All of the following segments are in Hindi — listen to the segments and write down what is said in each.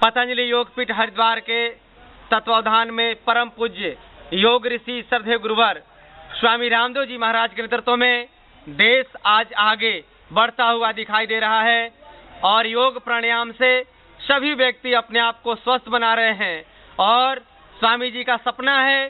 पतंजलि योगपीठ हरिद्वार के तत्वावधान में परम पूज्य योग ऋषि श्रद्धेय गुरुवर स्वामी रामदेव जी महाराज के नेतृत्व में देश आज आगे बढ़ता हुआ दिखाई दे रहा है और योग प्राणायाम से सभी व्यक्ति अपने आप को स्वस्थ बना रहे हैं। और स्वामी जी का सपना है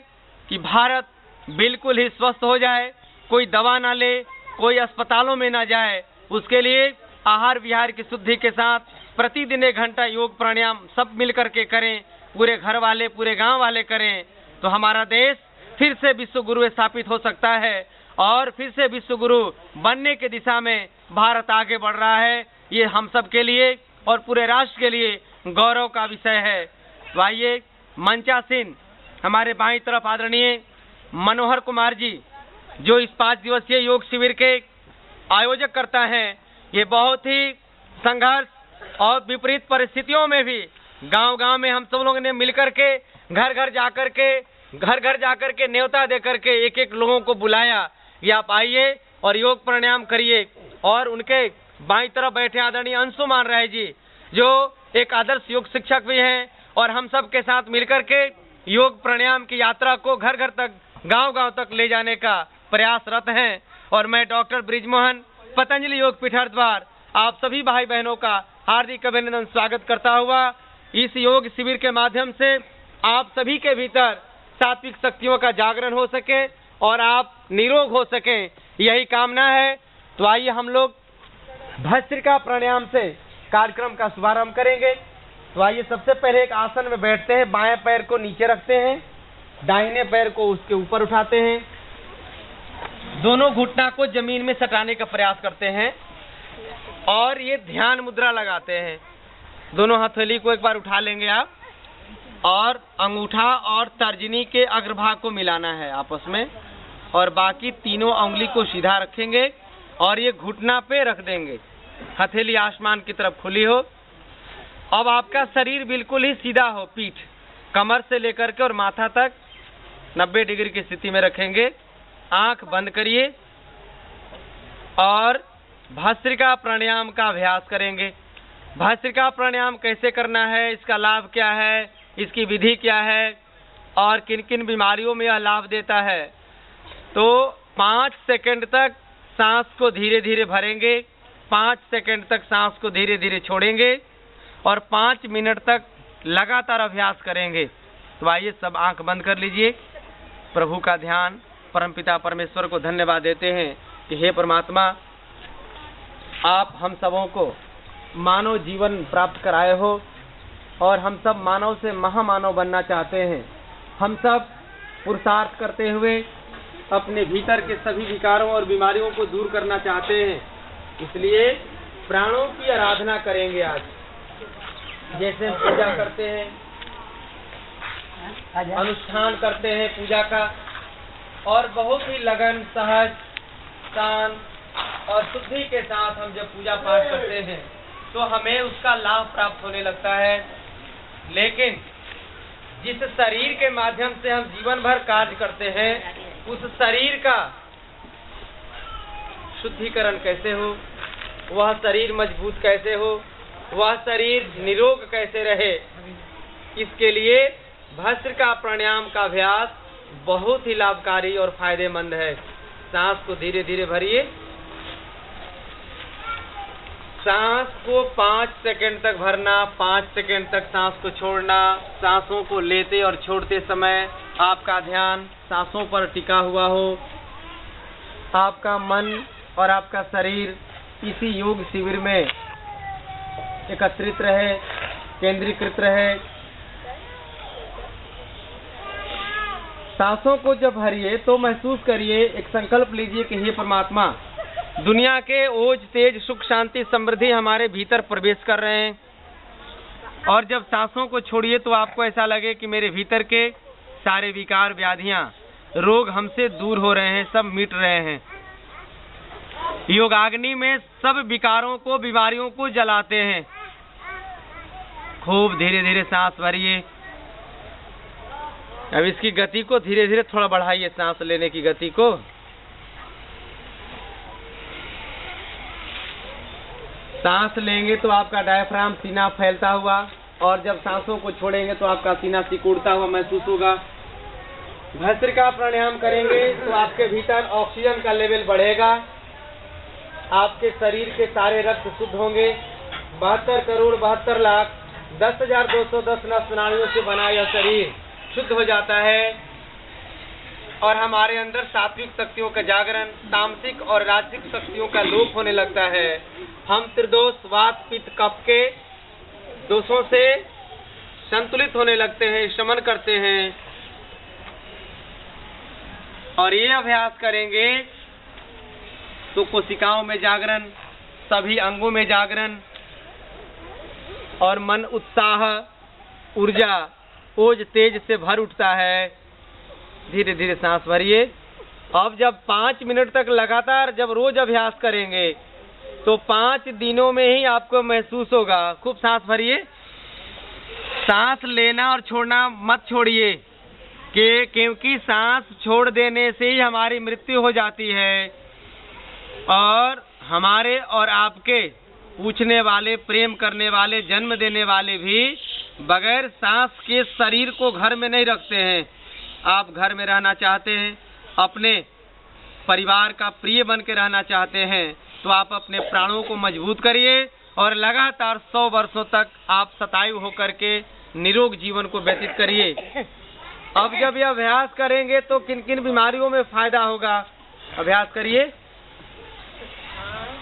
कि भारत बिल्कुल ही स्वस्थ हो जाए, कोई दवा ना ले, कोई अस्पतालों में ना जाए। उसके लिए आहार विहार की शुद्धि के साथ प्रतिदिन 1 घंटा योग प्राणायाम सब मिल करके करें, पूरे घर वाले पूरे गांव वाले करें, तो हमारा देश फिर से विश्व गुरु स्थापित हो सकता है और फिर से विश्व गुरु बनने की दिशा में भारत आगे बढ़ रहा है। ये हम सब के लिए और पूरे राष्ट्र के लिए गौरव का विषय है। तो आइए मंचासीन हमारे बाईं तरफ आदरणीय मनोहर कुमार जी, जो इस 5 दिवसीय योग शिविर के आयोजक करता है, ये बहुत ही संघर्ष और विपरीत परिस्थितियों में भी गांव-गांव में हम सब लोगों ने मिलकर के घर घर जाकर के न्योता देकर के एक लोगों को बुलाया कि आप आइए और योग प्राणायाम करिए। और उनके बाईं तरफ बैठे आदरणीय अंशुमान राय जी, जो एक आदर्श योग शिक्षक भी हैं और हम सब के साथ मिलकर के योग प्राणायाम की यात्रा को घर घर तक गांव-गांव तक ले जाने का प्रयासरत हैं। और मैं डॉक्टर ब्रिजमोहन, पतंजलि योगपीठ हरिद्वार, आप सभी भाई बहनों का हार्दिक अभिनंदन स्वागत करता हुआ इस योग शिविर के माध्यम से आप सभी के भीतर सात्विक शक्तियों का जागरण हो सके और आप निरोग हो सके, यही कामना है। तो आइए हम लोग भस्त्रिका प्राणायाम से कार्यक्रम का शुभारंभ करेंगे। तो आइए सबसे पहले एक आसन में बैठते हैं, बाएं पैर को नीचे रखते हैं, दाहिने पैर को उसके ऊपर उठाते हैं, दोनों घुटना को जमीन में सटाने का प्रयास करते हैं और ये ध्यान मुद्रा लगाते हैं। दोनों हथेली को एक बार उठा लेंगे आप और अंगूठा और तर्जनी के अग्रभाग को मिलाना है आपस में और बाकी तीनों उंगली को सीधा रखेंगे और ये घुटना पे रख देंगे, हथेली आसमान की तरफ खुली हो। अब आपका शरीर बिल्कुल ही सीधा हो, पीठ कमर से लेकर के और माथा तक 90 डिग्री की स्थिति में रखेंगे। आंख बंद करिए और भस्त्रिका प्राणायाम का अभ्यास करेंगे। भस्त्रिका प्राणायाम कैसे करना है, इसका लाभ क्या है, इसकी विधि क्या है और किन किन बीमारियों में यह लाभ देता है। तो 5 सेकंड तक सांस को धीरे धीरे भरेंगे, 5 सेकंड तक सांस को धीरे धीरे छोड़ेंगे और 5 मिनट तक लगातार अभ्यास करेंगे। तो आइए सब आंख बंद कर लीजिए, प्रभु का ध्यान, परमपिता परमेश्वर को धन्यवाद देते हैं कि हे परमात्मा, आप हम सबों को मानव जीवन प्राप्त कराए हो और हम सब मानव से महामानव बनना चाहते हैं। हम सब पुरुषार्थ करते हुए अपने भीतर के सभी विकारों और बीमारियों को दूर करना चाहते हैं, इसलिए प्राणों की आराधना करेंगे। आज जैसे पूजा करते हैं, अनुष्ठान करते हैं पूजा का, और बहुत ही लगन, सहज, शांत और शुद्धि के साथ हम जब पूजा पाठ करते हैं तो हमें उसका लाभ प्राप्त होने लगता है। लेकिन जिस शरीर के माध्यम से हम जीवन भर कार्य करते हैं, उस शरीर का शुद्धिकरण कैसे हो, वह शरीर मजबूत कैसे हो, वह शरीर निरोग कैसे रहे, इसके लिए भस्त्रिका प्राणायाम का अभ्यास बहुत ही लाभकारी और फायदेमंद है। सांस को धीरे धीरे भरिए, सांस को 5 सेकंड तक भरना, 5 सेकंड तक सांस को छोड़ना। सांसों को लेते और छोड़ते समय आपका ध्यान सांसों पर टिका हुआ हो, आपका मन और आपका शरीर इसी योग शिविर में एकत्रित रहे, केंद्रीकृत रहे। सांसों को जब भरिए तो महसूस करिए, एक संकल्प लीजिए कि हे परमात्मा, दुनिया के ओज, तेज, सुख, शांति, समृद्धि हमारे भीतर प्रवेश कर रहे हैं। और जब सांसों को छोड़िए तो आपको ऐसा लगे कि मेरे भीतर के सारे विकार, व्याधियां, रोग हमसे दूर हो रहे हैं, सब मिट रहे हैं। योगाग्नि में सब विकारों को, बीमारियों को जलाते हैं। खूब धीरे धीरे सांस भरिए। अब इसकी गति को धीरे धीरे थोड़ा बढ़ाइए, सांस लेने की गति को। सांस लेंगे तो आपका डायफ्राम, सीना फैलता हुआ, और जब सांसों को छोड़ेंगे तो आपका सीना सिकुड़ता हुआ महसूस होगा। भस्त्रिका प्राणायाम करेंगे तो आपके भीतर ऑक्सीजन का लेवल बढ़ेगा, आपके शरीर के सारे रक्त शुद्ध होंगे। 72,72,10,210 नस नाड़ियों से बना यह शरीर शुद्ध हो जाता है और हमारे अंदर सात्विक शक्तियों का जागरण, तामसिक और राजसिक शक्तियों का लोप होने लगता है। हम त्रिदोष वात पित्त कफ के दोषों से संतुलित होने लगते हैं, शमन करते हैं। और ये अभ्यास करेंगे तो कोशिकाओं में जागरण, सभी अंगों में जागरण और मन उत्साह, ऊर्जा, ओज तेज से भर उठता है। धीरे धीरे सांस भरिए। अब जब 5 मिनट तक लगातार जब रोज अभ्यास करेंगे तो 5 दिनों में ही आपको महसूस होगा। खूब सांस भरिए। सांस लेना और छोड़ना मत छोड़िए क्योंकि सांस छोड़ देने से ही हमारी मृत्यु हो जाती है और हमारे और आपके पूछने वाले, प्रेम करने वाले, जन्म देने वाले भी बगैर सांस के शरीर को घर में नहीं रखते हैं। आप घर में रहना चाहते हैं, अपने परिवार का प्रिय बन के रहना चाहते हैं तो आप अपने प्राणों को मजबूत करिए और लगातार 100 वर्षों तक आप शतायु होकर के निरोग जीवन को व्यतीत करिए। अब जब यह अभ्यास करेंगे तो किन किन बीमारियों में फायदा होगा, अभ्यास करिए।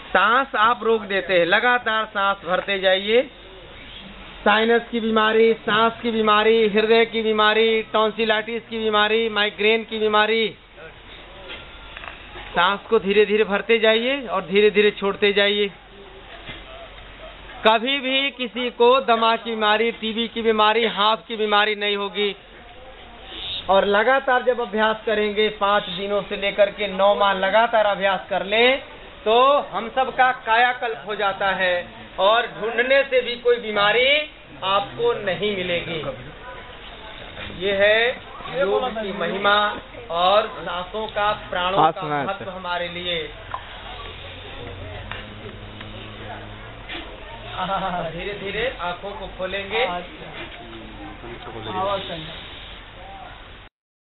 सांस आप रोक देते हैं, लगातार सांस भरते जाइए। साइनस की बीमारी, सांस की बीमारी, हृदय की बीमारी, टॉन्सिलाइटिस की बीमारी, माइग्रेन की बीमारी, सांस को धीरे धीरे भरते जाइए और धीरे धीरे छोड़ते जाइए। कभी भी किसी को दमा की बीमारी, टीबी की बीमारी, हाफ की बीमारी नहीं होगी। और लगातार जब अभ्यास करेंगे 5 दिनों से लेकर के 9 माह लगातार अभ्यास कर लें तो हम सब का कायाकल्प हो जाता है और ढूंढने से भी कोई बीमारी आपको नहीं मिलेगी। ये है योग की महिमा और सांसों का, प्राणों का महत्व हमारे लिए। धीरे धीरे आंखों को खोलेंगे।